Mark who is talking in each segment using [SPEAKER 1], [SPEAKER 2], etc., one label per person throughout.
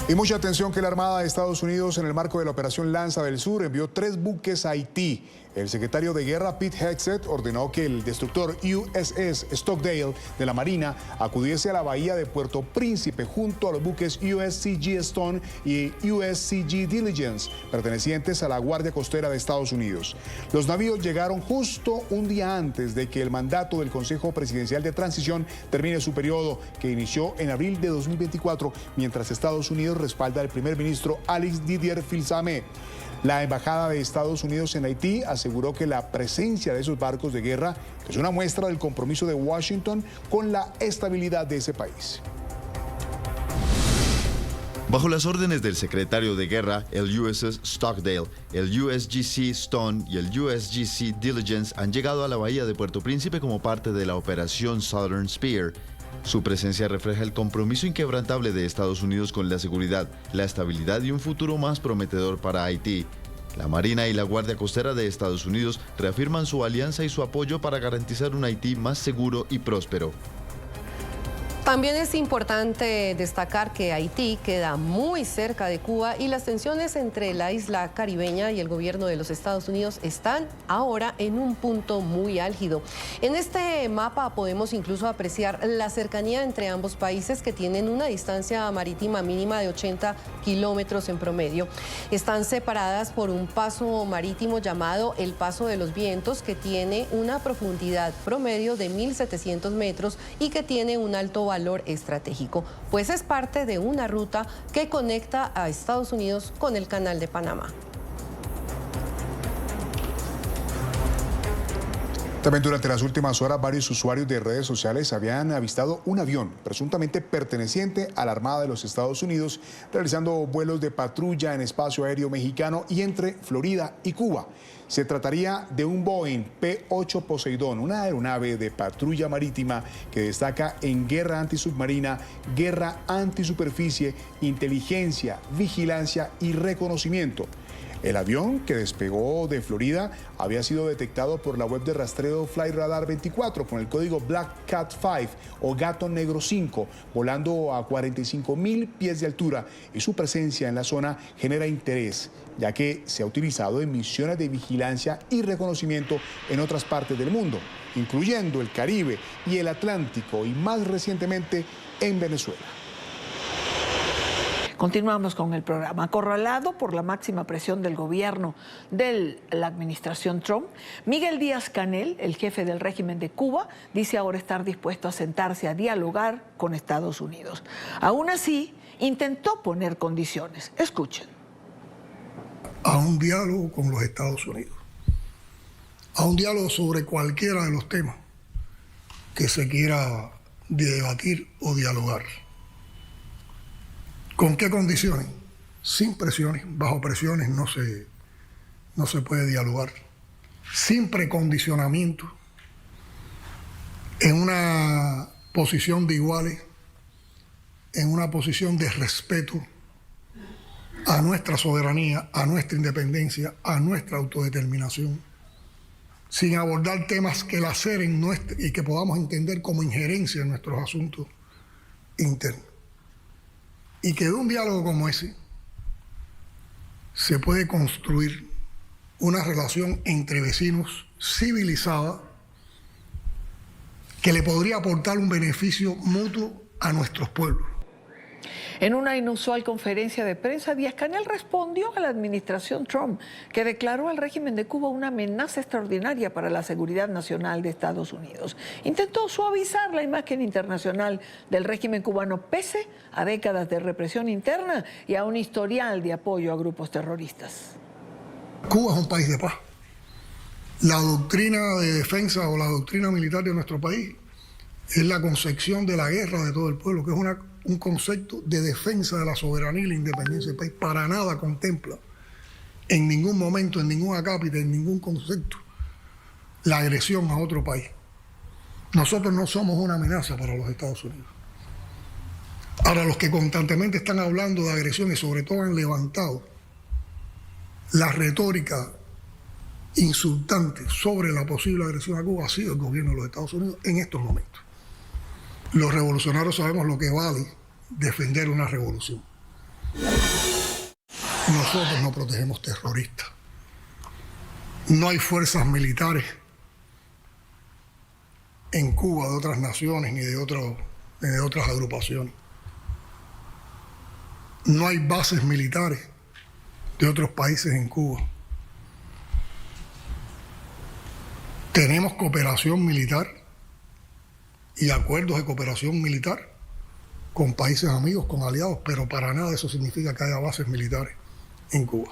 [SPEAKER 1] Y mucha atención que la Armada de Estados Unidos, en el marco de la Operación Lanza del Sur, envió 3 buques a Haití. El secretario de Guerra, Pete Hegseth, ordenó que el destructor USS Stockdale de la Marina acudiese a la bahía de Puerto Príncipe junto a los buques USCG Stone y USCG Diligence, pertenecientes a la Guardia Costera de Estados Unidos. Los navíos llegaron justo un día antes de que el mandato del Consejo Presidencial de Transición termine su periodo, que inició en abril de 2024, mientras Estados Unidos respalda al primer ministro Alex Didier Filsamé. La Embajada de Estados Unidos en Haití aseguró que la presencia de esos barcos de guerra es una muestra del compromiso de Washington con la estabilidad de ese país.
[SPEAKER 2] Bajo las órdenes del secretario de Guerra, el USS Stockdale, el USGC Stone y el USGC Diligence han llegado a la bahía de Puerto Príncipe como parte de la Operación Southern Spear. Su presencia refleja el compromiso inquebrantable de Estados Unidos con la seguridad, la estabilidad y un futuro más prometedor para Haití. La Marina y la Guardia Costera de Estados Unidos reafirman su alianza y su apoyo para garantizar un Haití más seguro y próspero.
[SPEAKER 3] También es importante destacar que Haití queda muy cerca de Cuba y las tensiones entre la isla caribeña y el gobierno de los Estados Unidos están ahora en un punto muy álgido. En este mapa podemos incluso apreciar la cercanía entre ambos países, que tienen una distancia marítima mínima de 80 kilómetros en promedio. Están separadas por un paso marítimo llamado el Paso de los Vientos, que tiene una profundidad promedio de 1.700 metros y que tiene un alto valor estratégico, pues es parte de una ruta que conecta a Estados Unidos con el Canal de Panamá.
[SPEAKER 1] También durante las últimas horas, varios usuarios de redes sociales habían avistado un avión presuntamente perteneciente a la Armada de los Estados Unidos realizando vuelos de patrulla en espacio aéreo mexicano y entre Florida y Cuba. Se trataría de un Boeing P-8 Poseidón, una aeronave de patrulla marítima que destaca en guerra antisubmarina, guerra antisuperficie, inteligencia, vigilancia y reconocimiento. El avión, que despegó de Florida, había sido detectado por la web de rastreo Flight Radar 24 con el código Black Cat 5 o Gato Negro 5, volando a 45.000 pies de altura, y su presencia en la zona genera interés, ya que se ha utilizado en misiones de vigilancia y reconocimiento en otras partes del mundo, incluyendo el Caribe y el Atlántico, y más recientemente en Venezuela.
[SPEAKER 4] Continuamos con el programa. Acorralado por la máxima presión del gobierno de la administración Trump, Miguel Díaz-Canel, el jefe del régimen de Cuba, dice ahora estar dispuesto a sentarse a dialogar con Estados Unidos. Aún así, intentó poner condiciones. Escuchen.
[SPEAKER 5] A un diálogo con los Estados Unidos, a un diálogo sobre cualquiera de los temas que se quiera debatir o dialogar. ¿Con qué condiciones? Sin presiones, bajo presiones no se puede dialogar. Sin precondicionamiento, en una posición de iguales, en una posición de respeto a nuestra soberanía, a nuestra independencia, a nuestra autodeterminación, sin abordar temas que laceren y que podamos entender como injerencia en nuestros asuntos internos. Y que de un diálogo como ese se puede construir una relación entre vecinos civilizada que le podría aportar un beneficio mutuo a nuestros pueblos.
[SPEAKER 4] En una inusual conferencia de prensa, Díaz-Canel respondió a la administración Trump, que declaró al régimen de Cuba una amenaza extraordinaria para la seguridad nacional de Estados Unidos. Intentó suavizar la imagen internacional del régimen cubano pese a décadas de represión interna y a un historial de apoyo a grupos terroristas.
[SPEAKER 5] Cuba es un país de paz. La doctrina de defensa o la doctrina militar de nuestro país es la concepción de la guerra de todo el pueblo, que es un concepto de defensa de la soberanía y la independencia del país. Para nada contempla en ningún momento, en ningún acápite, en ningún concepto, la agresión a otro país. Nosotros no somos una amenaza para los Estados Unidos. Ahora, los que constantemente están hablando de agresiones, sobre todo han levantado la retórica insultante sobre la posible agresión a Cuba, ha sido el gobierno de los Estados Unidos en estos momentos. Los revolucionarios sabemos lo que vale defender una revolución. Nosotros no protegemos terroristas. No hay fuerzas militares en Cuba de otras naciones ni de otras agrupaciones. No hay bases militares de otros países en Cuba. Tenemos cooperación militar y acuerdos de cooperación militar con países amigos, con aliados, pero para nada eso significa que haya bases militares en Cuba.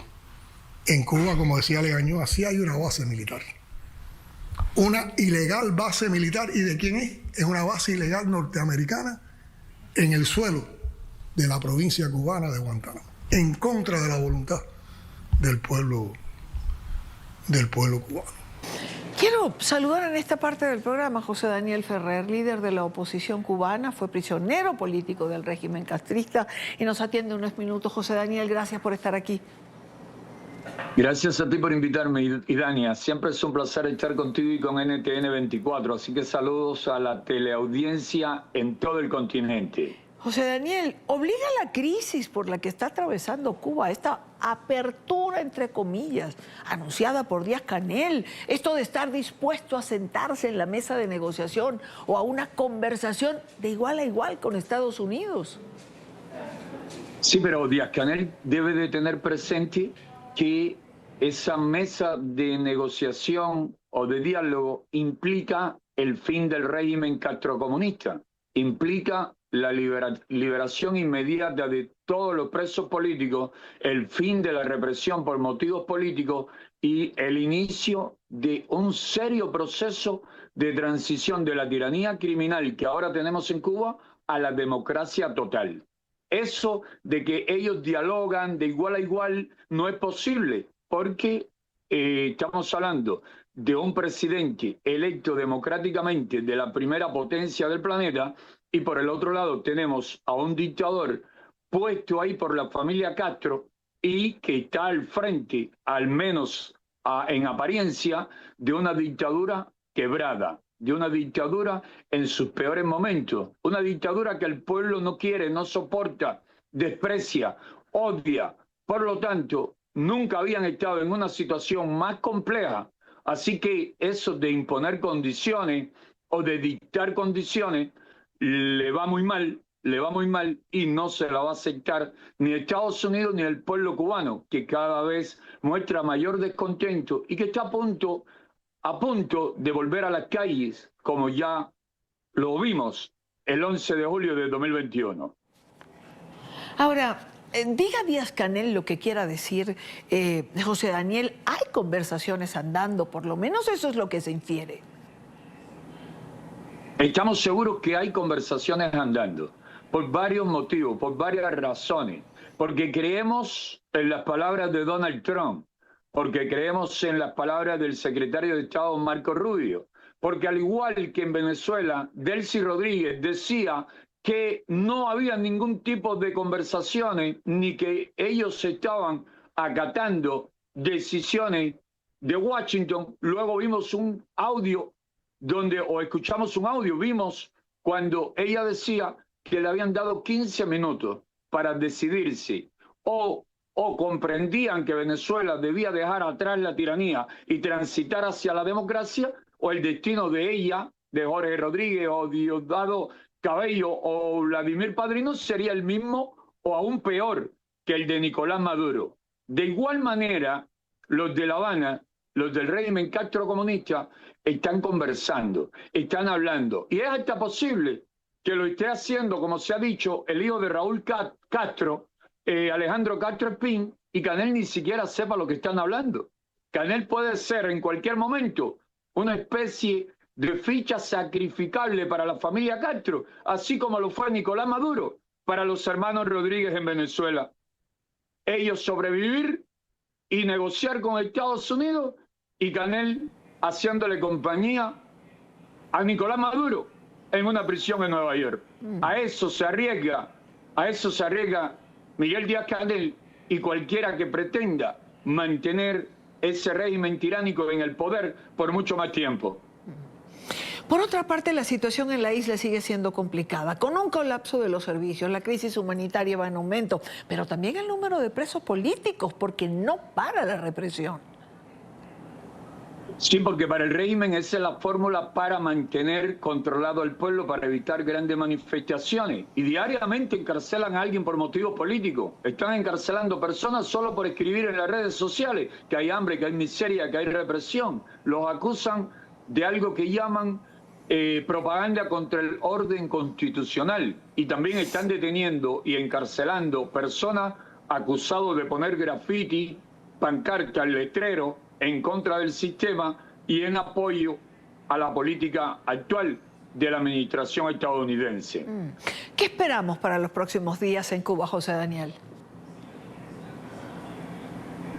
[SPEAKER 5] En Cuba, como decía Legañoa, sí hay una base militar. Una ilegal base militar. ¿Y de quién es? Es una base ilegal norteamericana en el suelo de la provincia cubana de Guantánamo, en contra de la voluntad del pueblo cubano.
[SPEAKER 4] Quiero saludar en esta parte del programa a José Daniel Ferrer, líder de la oposición cubana, fue prisionero político del régimen castrista y nos atiende unos minutos. José Daniel, gracias por estar aquí.
[SPEAKER 6] Gracias a ti por invitarme, Idania. Siempre es un placer estar contigo y con NTN 24, así que saludos a la teleaudiencia en todo el continente.
[SPEAKER 4] José Daniel, ¿obliga la crisis por la que está atravesando Cuba, esta apertura, entre comillas, anunciada por Díaz-Canel, esto de estar dispuesto a sentarse en la mesa de negociación o a una conversación de igual a igual con Estados Unidos?
[SPEAKER 6] Sí, pero Díaz-Canel debe de tener presente que esa mesa de negociación o de diálogo implica el fin del régimen castrocomunista, implica la liberación inmediata de todos los presos políticos, el fin de la represión por motivos políticos y el inicio de un serio proceso de transición de la tiranía criminal que ahora tenemos en Cuba a la democracia total. Eso de que ellos dialogan de igual a igual no es posible, porque estamos hablando de un presidente electo democráticamente de la primera potencia del planeta, y por el otro lado tenemos a un dictador puesto ahí por la familia Castro y que está al frente, al menos en apariencia, de una dictadura quebrada, de una dictadura en sus peores momentos, una dictadura que el pueblo no quiere, no soporta, desprecia, odia. Por lo tanto, nunca habían estado en una situación más compleja. Así que eso de imponer condiciones o de dictar condiciones le va muy mal y no se la va a aceptar ni Estados Unidos ni el pueblo cubano, que cada vez muestra mayor descontento y que está a punto de volver a las calles, como ya lo vimos el 11 de julio de 2021.
[SPEAKER 4] Ahora, diga Díaz-Canel lo que quiera decir, José Daniel, hay conversaciones andando, por lo menos eso es lo que se infiere.
[SPEAKER 6] Estamos seguros que hay conversaciones andando, por varios motivos, por varias razones, porque creemos en las palabras de Donald Trump, porque creemos en las palabras del secretario de Estado Marco Rubio, porque al igual que en Venezuela, Delcy Rodríguez decía que no había ningún tipo de conversaciones ni que ellos estaban acatando decisiones de Washington. Luego vimos un audio escuchamos un audio, vimos cuando ella decía que le habían dado 15 minutos para decidirse o comprendían que Venezuela debía dejar atrás la tiranía y transitar hacia la democracia, o el destino de ella, de Jorge Rodríguez o Diosdado Cabello o Vladimir Padrino sería el mismo o aún peor que el de Nicolás Maduro. De igual manera, los de La Habana, los del régimen castrocomunista, están conversando, están hablando. Y es hasta posible que lo esté haciendo, como se ha dicho, el hijo de Raúl Castro, Alejandro Castro Espín, y Canel ni siquiera sepa lo que están hablando. Canel puede ser en cualquier momento una especie de ficha sacrificable para la familia Castro, así como lo fue Nicolás Maduro para los hermanos Rodríguez en Venezuela. Ellos sobrevivir y negociar con Estados Unidos, y Canel haciéndole compañía a Nicolás Maduro en una prisión en Nueva York. A eso se arriesga Miguel Díaz-Canel y cualquiera que pretenda mantener ese régimen tiránico en el poder por mucho más tiempo.
[SPEAKER 4] Por otra parte, la situación en la isla sigue siendo complicada, con un colapso de los servicios, la crisis humanitaria va en aumento, pero también el número de presos políticos, porque no para la represión.
[SPEAKER 6] Sí, porque para el régimen esa es la fórmula para mantener controlado al pueblo, para evitar grandes manifestaciones. Y diariamente encarcelan a alguien por motivos políticos. Están encarcelando personas solo por escribir en las redes sociales que hay hambre, que hay miseria, que hay represión. Los acusan de algo que llaman propaganda contra el orden constitucional. Y también están deteniendo y encarcelando personas acusadas de poner graffiti, pancartas, letreros en contra del sistema y en apoyo a la política actual de la administración estadounidense.
[SPEAKER 4] ¿Qué esperamos para los próximos días en Cuba, José Daniel?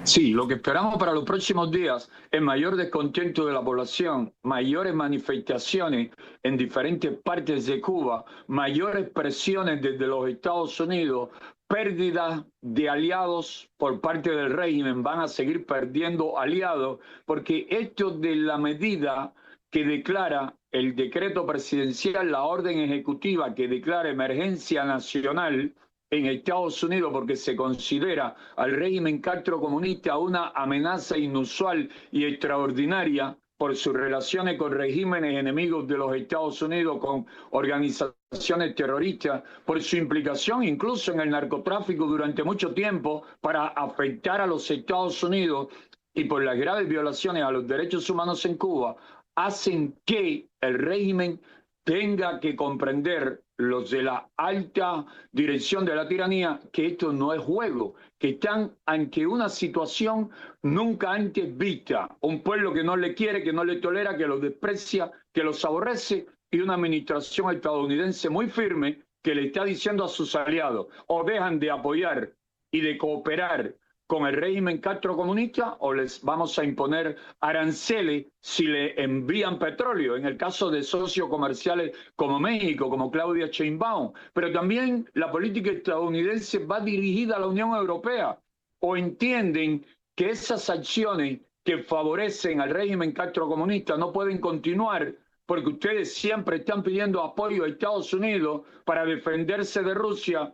[SPEAKER 6] Sí, lo que esperamos para los próximos días es mayor descontento de la población, mayores manifestaciones en diferentes partes de Cuba, mayores presiones desde los Estados Unidos, pérdida de aliados por parte del régimen, van a seguir perdiendo aliados, porque esto de la medida que declara el decreto presidencial, la orden ejecutiva que declara emergencia nacional en Estados Unidos, porque se considera al régimen castrocomunista una amenaza inusual y extraordinaria por sus relaciones con regímenes enemigos de los Estados Unidos, con organizaciones terroristas, por su implicación incluso en el narcotráfico durante mucho tiempo para afectar a los Estados Unidos y por las graves violaciones a los derechos humanos en Cuba, hacen que el régimen tenga que comprender, los de la alta dirección de la tiranía, que esto no es juego, que están ante una situación nunca antes vista. Un pueblo que no le quiere, que no le tolera, que los desprecia, que los aborrece, y una administración estadounidense muy firme que le está diciendo a sus aliados: o dejan de apoyar y de cooperar con el régimen castrocomunista, o les vamos a imponer aranceles si le envían petróleo, en el caso de socios comerciales como México, como Claudia Sheinbaum. Pero también la política estadounidense va dirigida a la Unión Europea, o entienden que esas acciones que favorecen al régimen castrocomunista no pueden continuar, porque ustedes siempre están pidiendo apoyo a Estados Unidos para defenderse de Rusia,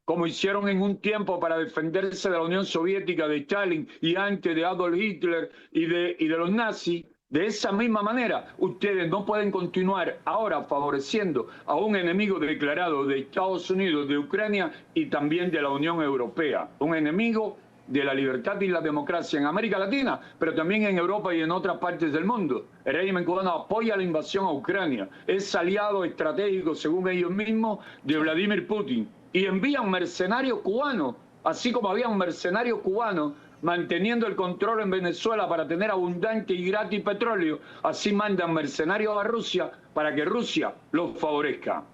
[SPEAKER 6] como hicieron en un tiempo para defenderse de la Unión Soviética, de Stalin, y antes de Adolf Hitler y de los nazis. De esa misma manera, ustedes no pueden continuar ahora favoreciendo a un enemigo declarado de Estados Unidos, de Ucrania y también de la Unión Europea. Un enemigo de la libertad y la democracia en América Latina, pero también en Europa y en otras partes del mundo. El régimen cubano apoya la invasión a Ucrania, es aliado estratégico, según ellos mismos, de Vladimir Putin. Y envían mercenarios cubanos, así como había un mercenario cubano manteniendo el control en Venezuela para tener abundante y gratis petróleo, así mandan mercenarios a Rusia para que Rusia los favorezca.